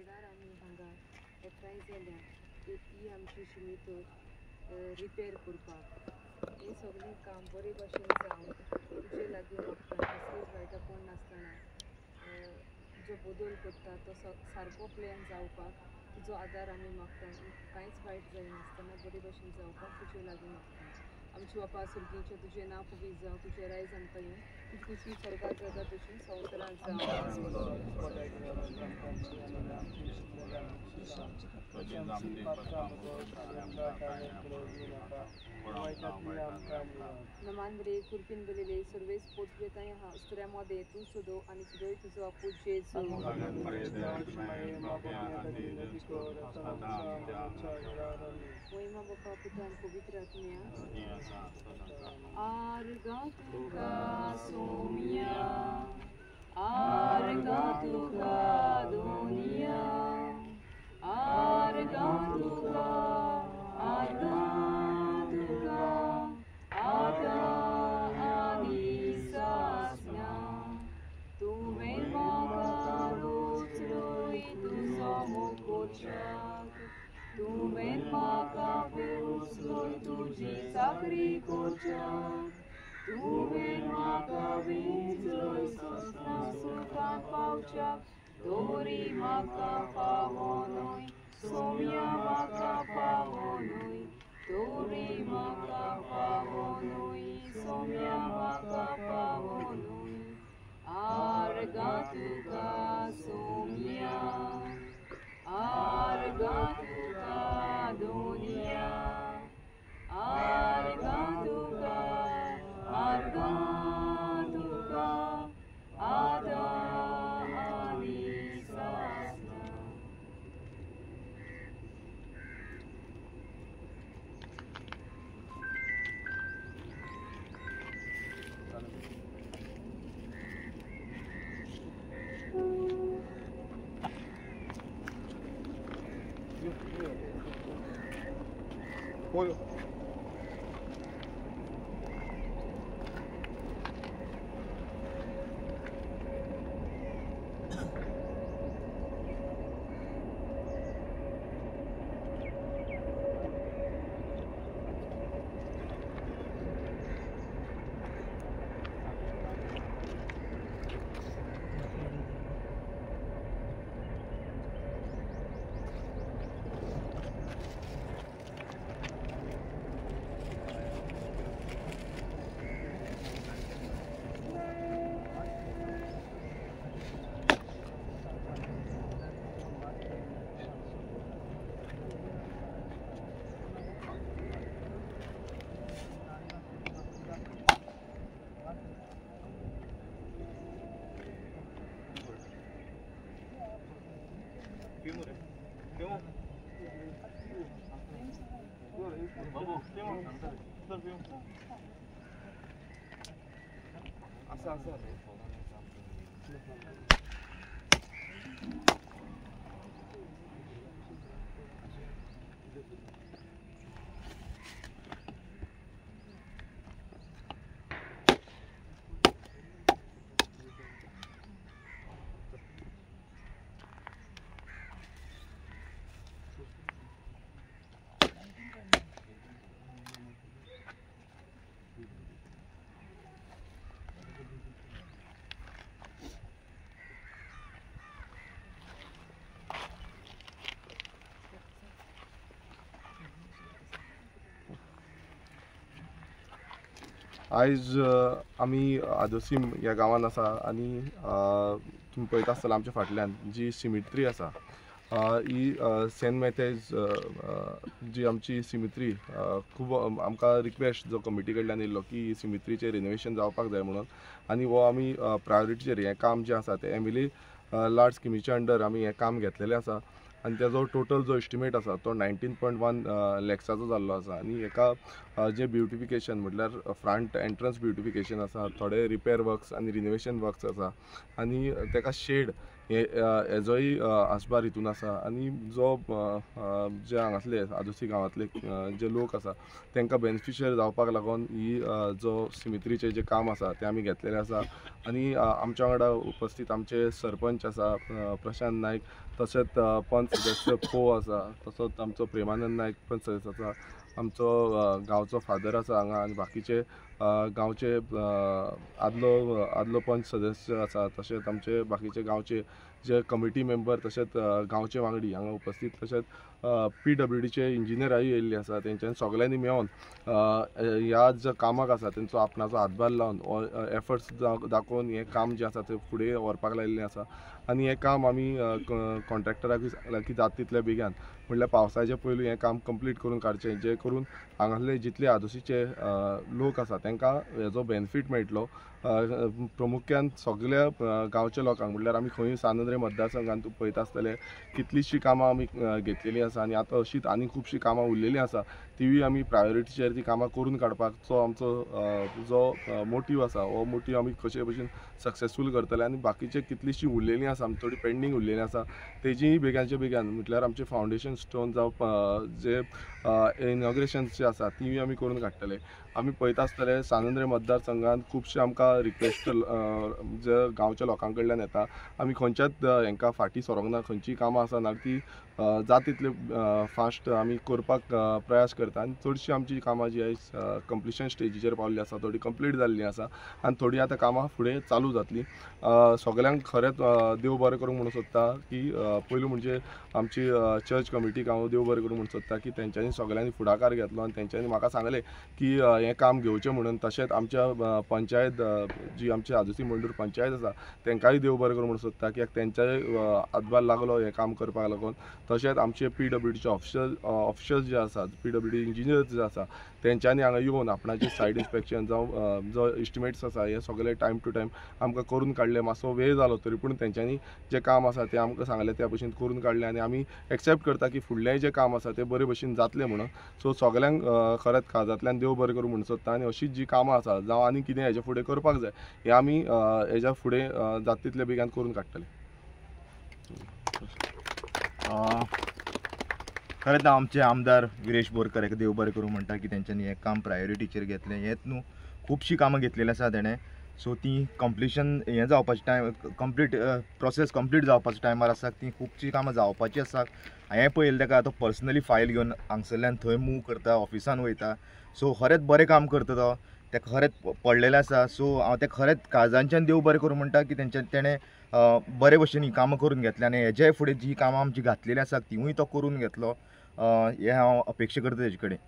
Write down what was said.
सायडार आमी हांगा एकठांय जाल्या ही आमची शिमितोर रिपेर करपाक हें सगळें काम बरे भशेन जावन तुजे लागीं मागता कसलीच वायटापण नासतना जो बदल करता तो सारको प्लॅन जावपाक तुजो आदार आमी मागता कांयच वायट जायनासतना बरे भशेन जावपाक तुजे लागीं मागता आमचे बापा सुर्गीचे तुजें नांव पवित्र जावं तुजें रायज आमकां येवं तुजी कुशी स्वर्गात जाता तशी संवसारांत जावं नमान बरे कुर्पीन बरेले सर्वेस पोचवेताय हा उस्तऱ्यामध्ये तू सुदो आणि सुदोय तुझो आपूज जेजू महिमा बापा पिता आणि पवित्र आत्म्या आर्गा तुका सोमिया आर्गा तुका दोनिया आर्गा तुका आर्गा तुका आर्गा आणि सासना तुवें म्हाका रोचलोय तुजो मोकोशाक तुवें म्हाका पोसलोय तुजी चाकरी कोरच्याक तुवें म्हाका वेंचलोय ससना सुखान पावच्याक दोरी म्हाका पावोनोय सोम्या म्हाका पावोनोय दोरी म्हाका पावोनोय सोम्या म्हाका पावोनोय आर्गा तुका सोम्या आर्गा तुका दोनिया आर्गा तुका आर्गा तुका आदा आणि सासना Pollo. आयज आमी आदोसीम ह्या गांवांत आसा आनी तुमी पळयता आसतले आमच्या फाटल्यान जी सिमिट्री आसा ही सेंट मॅथ्यूज जी आमची सिमिट्री खूब आमकां रिक्वेस्ट जो कमिटी कडल्यान येयल्लो की ही सिमिट्रीचें रिनोवेशन जावपाक जाय म्हणून आनी हो आमी प्रायोरिटीचेर हें काम जें आसा तें एमिली लार्ज स्किमीच्या अंडर आमी हें काम घेतलेलें आसा आनी तेजो टोटल जो एस्टिमेट आसा तो 19.1 लॅक्साचो जाल्लो आसा आनी हेका जे ब्युटिफिकेशन म्हटल्यार फ्रंट एंट्रन्स ब्युटिफिकेशन आसा थोडे रिपेर वर्क्स आनी रिनोवेशन वर्क्स आसा आनी तेका शेड हेजोय आस्पार हितून आसा आनी जो जे हांगासले आदोसी गांवांतले जे लोक आसा तांकां बेनिफिशियल जावपाक लागून ही जो सिमित्रीचें जें काम आसा तें आमी घेतलेलें आसा आनी आमच्या वांगडा उपस्थित आमचे सरपंच आसा प्रशांत नायक तशेंच पंच सदस्य पो आसा तसोच आमचो प्रेमानंद नायक पंच सदस्य आसा आमचो गांवचो फादर आसा हांगा आनी बाकीचे गांवचे आदलो पंच सदस्य आसा तशेंच आमचे बाकीचे गांवचे जे कमिटी मेंबर तशेंच गांवचे वांगडी हांगा उपस्थित तशेंच PWDचे इंजिनियराय येयल्ले आसा तेंच्यांनी सगळ्यांनी मेळोन ह्या ज्या कामाक आसा तेंचो आपणाचो हातभार लावन एफर्ट्स दाखोवन हें काम जें आसा तें फुडें व्हरपाक लायिल्लें आसा आनी हें काम आमी कॉन्ट्रॅक्टराक सांगलां की जाता तितल्या बेगीन म्हणल्यार पावसाच्या पयलीं हें काम कंप्लीट करून काडचें जें करून हांगासले जितले आदोशीचे लोक आसा तांकां हेजो बेनिफीट मेळटलो प्रामुख्यान सगळ्या गांवच्या लोकांक म्हणल्यार आमी खंय सानंद्रे मतदारसंघांत पळयता आसतले कितलींशीं कामां आमी घेतलेलीं आसा आनी आतां अशींच आनी खुबशीं कामां उरलेलीं आसा तीय आमी प्रायोरिटीचेर ती कामां करून काडपाचो आमचो जो मोटीव आसा हो मोटीव आमी कशे भशेन सक्सेसफूल करतले आनी बाकीचे कितलींशीं उरलेलीं आसा आमी थोडी पेंडींग उरलेलीं आसा तेजीय बेगानचे बेगान म्हटल्यार आमचे फावंडेशन स्टोन जावं जे इनॉग्रेशन्स जे आसा तीय आमी करून काडटले आमी पळयता आसतले सानंद्रे मतदारसंघांत खुबशे आमकां रिक्वेस्ट जे गांवच्या लोकां कडल्यान येता आमी खंयच्याच हांकां फाटीं सरोंक ना खंयचीं कामां आसा ना ती जाता तितले फास्ट आमी करपाक प्रयास करता आनी चडशीं आमची कामां जी आयज कंप्लिशन स्टेजीचेर पावल्लीं आसा थोडी कंप्लीट जाल्लीं आसा आनी थोडी आतां कामां फुडें चालू जातलीं सगल्यांक खरेंच देव बरें करूंक म्हणून सोदता की पयलीं म्हणजे आमची चर्च कमिटीक हांव देव बरें करूंक म्हणून सोदता की तेंच्यांनी सगळ्यांनी फुडाकार घेतलो आनी तेंच्यांनी म्हाका सांगलें की हें काम घेवचें म्हणून तशेंच आमच्या पंचायत जी आमची आदोसी मंडूर पंचायत आसा तांकांय देव बरें करूंक म्हणून सोदता कित्याक तेंच्याय हातभार लागलो हें काम करपाक लागून तशेंच आमचे PWDचे ऑफिशर्स जे आसात PWD इंजिनियर्स जे आसा तेंच्यांनी हांगा येवन आपणाचें सायट इन्स्पेक्शन जावं जो एस्टिमेट्स आसा हे सगळे टायम टू टायम आमकां करून काडले मातसो वेळ जालो तरी पूण तेंच्यांनी जें काम आसा तें आमकां सांगलें त्या भशेन करून काडलें आनी आमी एक्सेप्ट करता की फुडलेंय जें काम आसा तें बरे भशेन जातलें म्हणून सो सगल्यांक खरेंच काळजांतल्यान देव बरें करूं म्हणून सोदता आनी अशीच जी कामां आसा जावं आनी कितें हेजे फुडें करपाक जाय हें आमी हेज्या फुडें जाता तितले बेगीन करून काडटले खरेंच आमचे आमदार विरेश बोरकर हेका देव बरें करूं म्हणटा की तेंच्यांनी हें काम प्रायोरिटीचेर घेतलें हेंच न्हू खुबशीं कामां घेतलेलीं आसा तेणें सो ती कंप्लिशन हें जावपाचें टायम कंप्लीट प्रोसेस कंप्लीट जावपाच्या टायमार आसा ती खुबशीं कामां जावपाचीं आसा हांवें पळयलें तेका आतां पर्सनली फायल घेवन हांगसरल्यान थंय मूव करता ऑफिसान वयता सो खरेंच बरें काम करता तो तेका खरेंच पडलेलें आसा सो हांव तेका खरेंच काळजांच्यान देव बरें करूं म्हणटा की तेणें बरे भशेन ही कामां करून घेतली आनी हेजे फुडें जी कामां आमची घातलेली आसा तिवूय तो करून घेतलो हें हांव अपेक्षा करता तेजे कडेन